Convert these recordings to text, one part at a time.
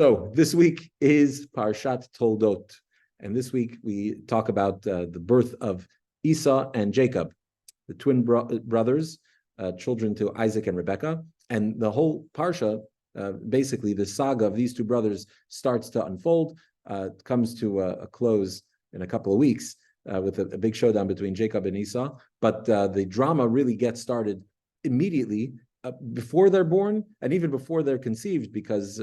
So this week is Parshat Toldot, and this week we talk about the birth of Esau and Jacob, the twin brothers, children to Isaac and Rebekah, and the whole Parsha, basically the saga of these two brothers starts to unfold, comes to a close in a couple of weeks with a big showdown between Jacob and Esau, but the drama really gets started immediately before they're born and even before they're conceived, because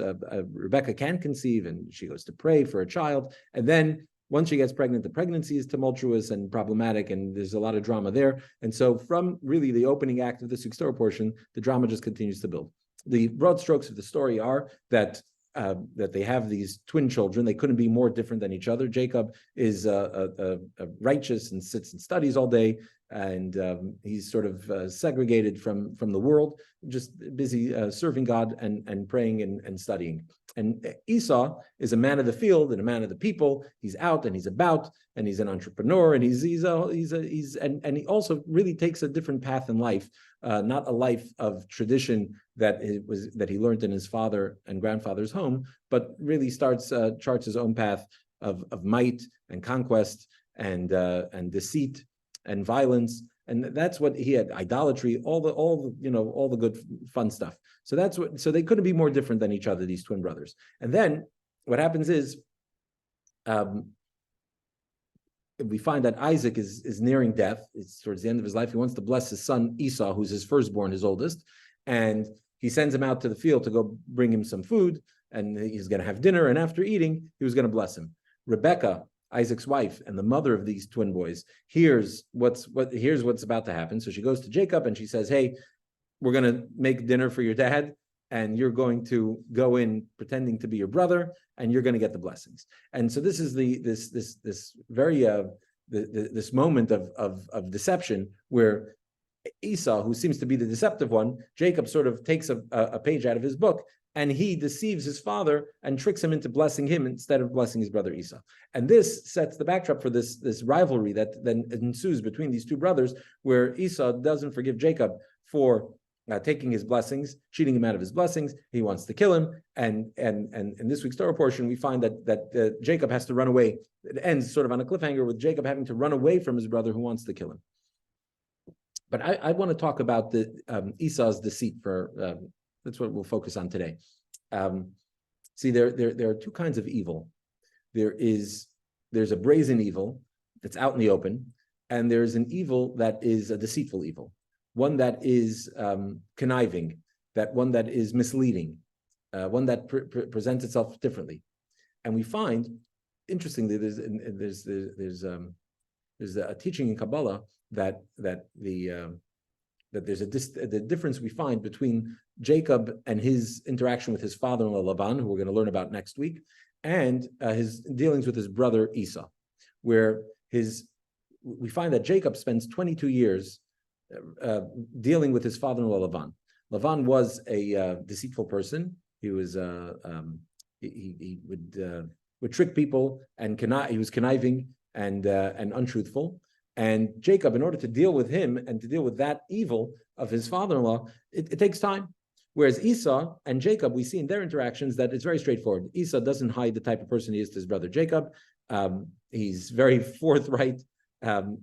Rebecca can conceive and she goes to pray for a child. And then once she gets pregnant, the pregnancy is tumultuous and problematic, and there's a lot of drama there. And so from really the opening act of this week's Torah portion, the drama just continues to build. The broad strokes of the story are that they have these twin children. They couldn't be more different than each other. Jacob is righteous and sits and studies all day, and he's sort of segregated from the world, just busy serving God and praying and studying. And Esau is a man of the field and a man of the people. He's out and he's about, and he's an entrepreneur, and and he also really takes a different path in life, not a life of tradition that he learned in his father and grandfather's home, but really charts his own path of might and conquest and deceit and violence. And that's what he had: idolatry, all the good fun stuff. So they couldn't be more different than each other, these twin brothers. And then what happens is we find that Isaac is nearing death. It's towards the end of his life. He wants to bless his son Esau, who's his firstborn, his oldest, and he sends him out to the field to go bring him some food, and he's going to have dinner. And after eating, he was going to bless him. Rebecca, Isaac's wife and the mother of these twin boys, here's what's about to happen. So she goes to Jacob and she says, "Hey, we're going to make dinner for your dad, and you're going to go in pretending to be your brother, and you're going to get the blessings." And so this is this very this moment of deception where Esau, who seems to be the deceptive one, Jacob sort of takes a page out of his book, and he deceives his father and tricks him into blessing him instead of blessing his brother Esau. And this sets the backdrop for this rivalry that then ensues between these two brothers, where Esau doesn't forgive Jacob for taking his blessings, cheating him out of his blessings. He wants to kill him. And in this week's Torah portion, we find that Jacob has to run away. It ends sort of on a cliffhanger with Jacob having to run away from his brother who wants to kill him. But I want to talk about the Esau's deceit for. That's what we'll focus on today. See, there are two kinds of evil. There's a brazen evil that's out in the open, and there's an evil that is a deceitful evil, one that is conniving, one that is misleading, one that presents itself differently. And we find, interestingly, there's a teaching in Kabbalah that there's the difference we find between Jacob and his interaction with his father-in-law Lavan, who we're going to learn about next week, and his dealings with his brother Esau, where we find that Jacob spends 22 years dealing with his father-in-law Lavan. Lavan was a deceitful person. He was he would trick people, and he was conniving and untruthful. And Jacob, in order to deal with him and to deal with that evil of his father-in-law, it takes time. Whereas Esau and Jacob, we see in their interactions that it's very straightforward. Esau doesn't hide the type of person he is to his brother Jacob. He's very forthright and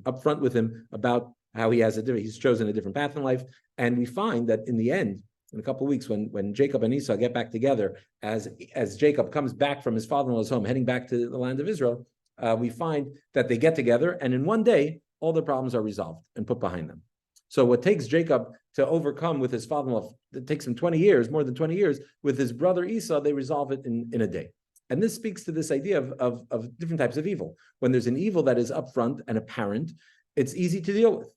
upfront with him about how he's chosen a different path in life. And we find that in the end, in a couple of weeks, when Jacob and Esau get back together, as Jacob comes back from his father-in-law's home, heading back to the land of Israel, we find that they get together, and in one day, all their problems are resolved and put behind them. So what takes Jacob to overcome with his father-in-law, it takes him 20 years, more than 20 years, with his brother Esau, they resolve it in a day. And this speaks to this idea of different types of evil. When there's an evil that is upfront and apparent, it's easy to deal with.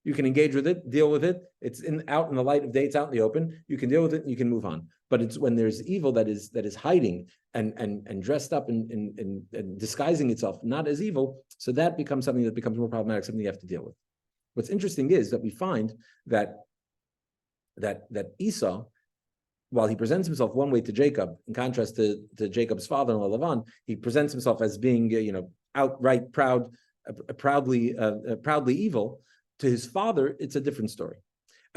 You can engage with it, deal with it. It's out in the light of day, it's out in the open. You can deal with it and you can move on. But it's when there's evil that is hiding and dressed up and disguising itself not as evil, so that becomes something that becomes more problematic, something you have to deal with. What's interesting is that we find that Esau, while he presents himself one way to Jacob, in contrast to Jacob's father-in-law Lavan, he presents himself as being outright proudly evil. To his father, it's a different story.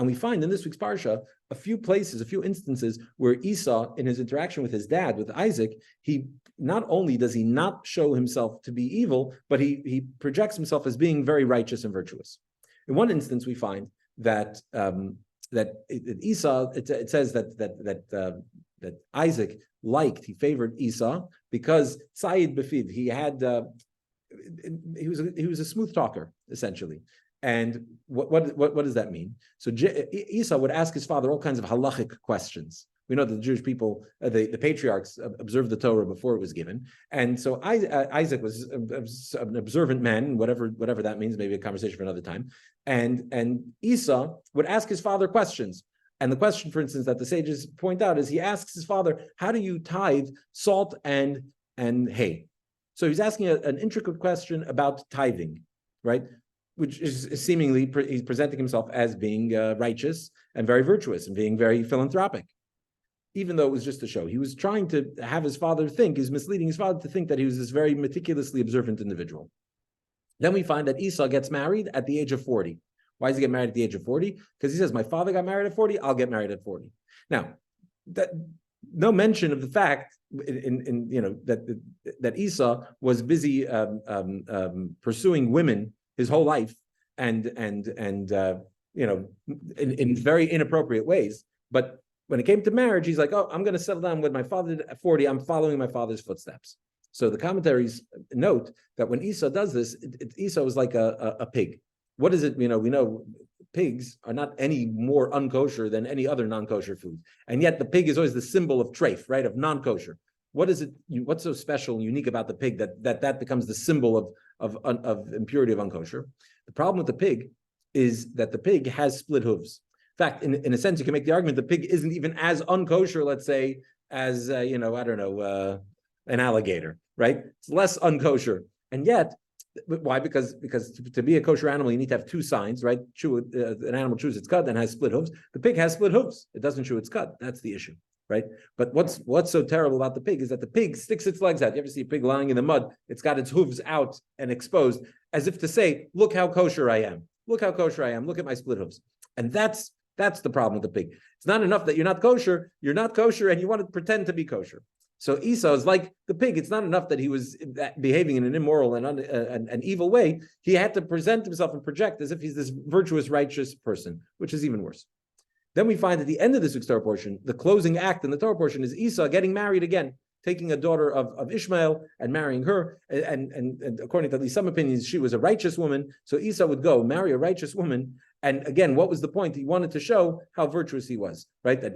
And we find in this week's Parsha a few places, a few instances where Esau, in his interaction with his dad, with Isaac, he not only does he not show himself to be evil, but he projects himself as being very righteous and virtuous. In one instance, we find that Esau, it says that Isaac he favored Esau because Sayyid Befiv, he was a smooth talker, essentially. And what does that mean? So Esau would ask his father all kinds of halachic questions. We know that the Jewish people, the patriarchs, observed the Torah before it was given, and so Isaac was an observant man, whatever that means. Maybe a conversation for another time. And Esau would ask his father questions. And the question, for instance, that the sages point out is he asks his father, "How do you tithe salt and hay?" So he's asking an intricate question about tithing, right? Which is seemingly he's presenting himself as being righteous and very virtuous and being very philanthropic, even though it was just a show. He was trying to have his father think, he's misleading his father to think that he was this very meticulously observant individual. Then we find that Esau gets married at the age of 40. Why does he get married at the age of 40? Because he says, my father got married at 40, I'll get married at 40. Now, no mention of the fact that Esau was busy pursuing women his whole life and in very inappropriate ways. But when it came to marriage, he's like, oh, I'm going to settle down with my father at 40. I'm following my father's footsteps. So the commentaries note that when Esau does this, Esau is like a pig. What is it? We know pigs are not any more unkosher than any other non-kosher food. And yet the pig is always the symbol of treif, right? Of non-kosher. What is it? What's so special and unique about the pig that becomes the symbol of impurity of unkosher? The problem with the pig is that the pig has split hooves. In fact, in a sense, you can make the argument the pig isn't even as unkosher, let's say, as an alligator, right? It's less unkosher, and yet, why? Because to be a kosher animal, you need to have two signs, right? An animal chews its cud and has split hooves. The pig has split hooves; it doesn't chew its cud. That's the issue, right? But what's so terrible about the pig is that the pig sticks its legs out. You ever see a pig lying in the mud? It's got its hooves out and exposed, as if to say, "Look how kosher I am. Look how kosher I am. Look at my split hooves." And that's the problem with the pig. It's not enough that you're not kosher, and you want to pretend to be kosher. So Esau is like the pig. It's not enough that he was behaving in an immoral and an evil way. He had to present himself and project as if he's this virtuous, righteous person, which is even worse. Then we find at the end of this week's Torah portion, the closing act in the Torah portion is Esau getting married again, taking a daughter of Ishmael and marrying her. And according to at least some opinions, she was a righteous woman. So Esau would go marry a righteous woman. And again, what was the point? He wanted to show how virtuous he was, right? That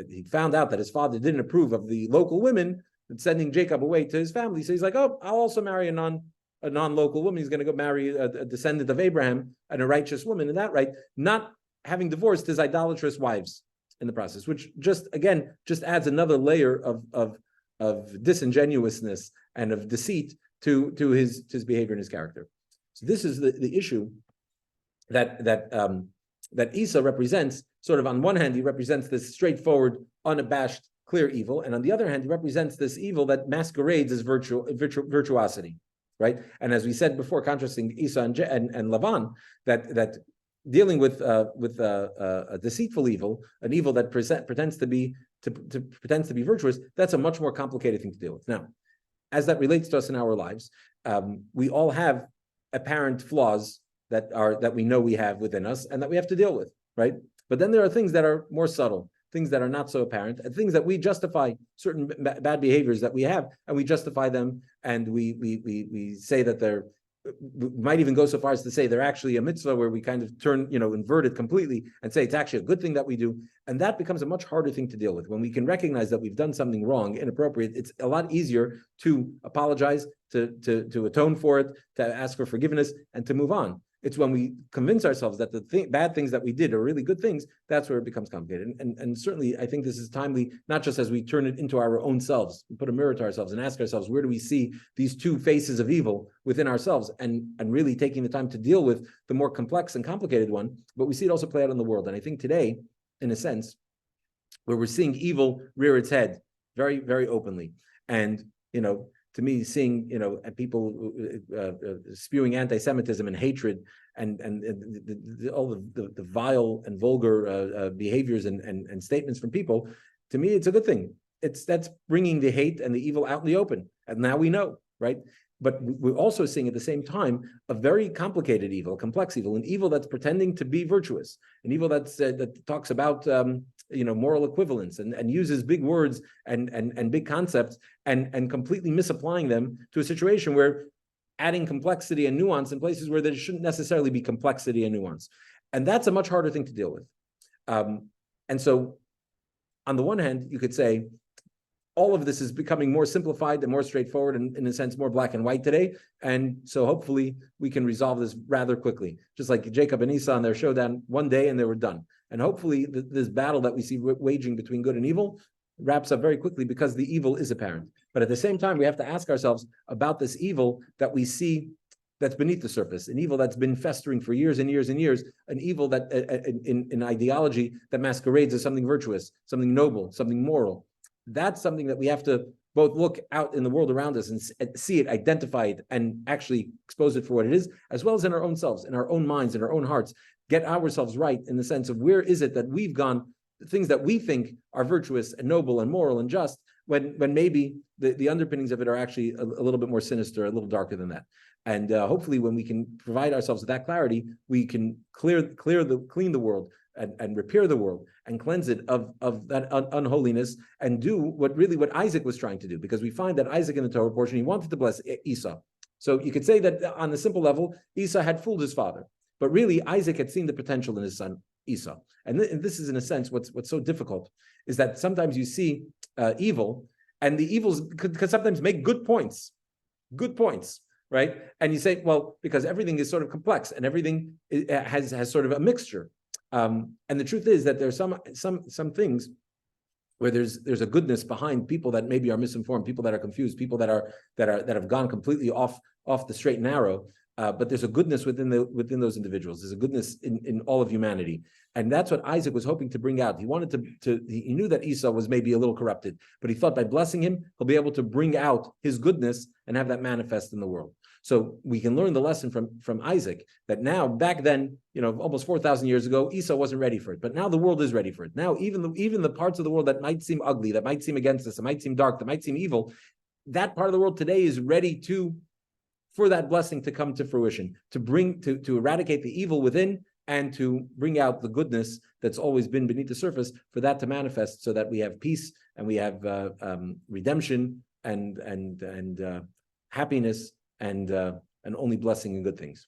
he found out that his father didn't approve of the local women sending Jacob away to his family. So he's like, oh, I'll also marry a non-local woman. He's going to go marry a descendant of Abraham and a righteous woman. And that, right? Not having divorced his idolatrous wives in the process, which just adds another layer of disingenuousness and of deceit to his behavior and his character. So this is the issue that Esau represents. Sort of on one hand, he represents this straightforward, unabashed, clear evil, and on the other hand, he represents this evil that masquerades as virtuosity, right? And as we said before, contrasting Esau and Lavan, that dealing with a deceitful evil, an evil that pretends to be virtuous, that's a much more complicated thing to deal with. Now, as that relates to us in our lives, we all have apparent flaws that we know we have within us and that we have to deal with, right? But then there are things that are more subtle, things that are not so apparent, and things that we justify, certain bad behaviors that we have, and we justify them, and we say that we might even go so far as to say they're actually a mitzvah, where we kind of invert it completely and say it's actually a good thing that we do. And that becomes a much harder thing to deal with. When we can recognize that we've done something wrong, inappropriate, it's a lot easier to apologize, to atone for it, to ask for forgiveness, and to move on. It's when we convince ourselves that the bad things that we did are really good things, that's where it becomes complicated. And certainly, I think this is timely, not just as we turn it into our own selves, we put a mirror to ourselves and ask ourselves, where do we see these two faces of evil within ourselves, and really taking the time to deal with the more complex and complicated one, but we see it also play out in the world. And I think today, in a sense, where we're seeing evil rear its head very, very openly. And, to me, seeing, you know, people spewing anti-Semitism and hatred and all the vile and vulgar behaviors and statements from people, to me, it's a good thing. That's bringing the hate and the evil out in the open. And now we know, right? But we're also seeing at the same time a very complicated evil, complex evil, an evil that's pretending to be virtuous, an evil that talks about moral equivalence and uses big words and big concepts and completely misapplying them to a situation where adding complexity and nuance in places where there shouldn't necessarily be complexity and nuance. And that's a much harder thing to deal with. And so on the one hand, you could say, all of this is becoming more simplified and more straightforward and in a sense more black and white today. And so hopefully we can resolve this rather quickly. Just like Jacob and Esau on their showdown, one day and they were done. And hopefully this battle that we see waging between good and evil wraps up very quickly because the evil is apparent. But at the same time, we have to ask ourselves about this evil that we see that's beneath the surface, an evil that's been festering for years and years and years, an evil that in ideology that masquerades as something virtuous, something noble, something moral. That's something that we have to both look out in the world around us and see it, identify it, and actually expose it for what it is, as well as in our own selves, in our own minds, in our own hearts, get ourselves right in the sense of where is it that we've gone, things that we think are virtuous and noble and moral and just, when maybe the underpinnings of it are actually a little bit more sinister, a little darker than that. And hopefully when we can provide ourselves with that clarity, we can clean the world and repair the world and cleanse it of that unholiness and do what Isaac was trying to do, because we find that Isaac in the Torah portion, he wanted to bless Esau. So you could say that on a simple level, Esau had fooled his father, but really Isaac had seen the potential in his son Esau. And this is in a sense what's so difficult is that sometimes you see evil, and the evils could sometimes make good points, right? And you say, well, because everything is sort of complex and everything has sort of a mixture. And the truth is that there's some things where there's a goodness behind people that maybe are misinformed, people that are confused, people that have gone completely off the straight and narrow. But there's a goodness within those individuals. There's a goodness in all of humanity, and that's what Isaac was hoping to bring out. He wanted he knew that Esau was maybe a little corrupted, but he thought by blessing him, he'll be able to bring out his goodness and have that manifest in the world. So we can learn the lesson from Isaac that now, back then, almost 4,000 years ago, Esau wasn't ready for it, but now the world is ready for it. Now, even the parts of the world that might seem ugly, that might seem against us, that might seem dark, that might seem evil, that part of the world today is ready for that blessing to come to fruition, to eradicate the evil within and to bring out the goodness that's always been beneath the surface, for that to manifest so that we have peace and we have redemption and happiness and only blessing and good things.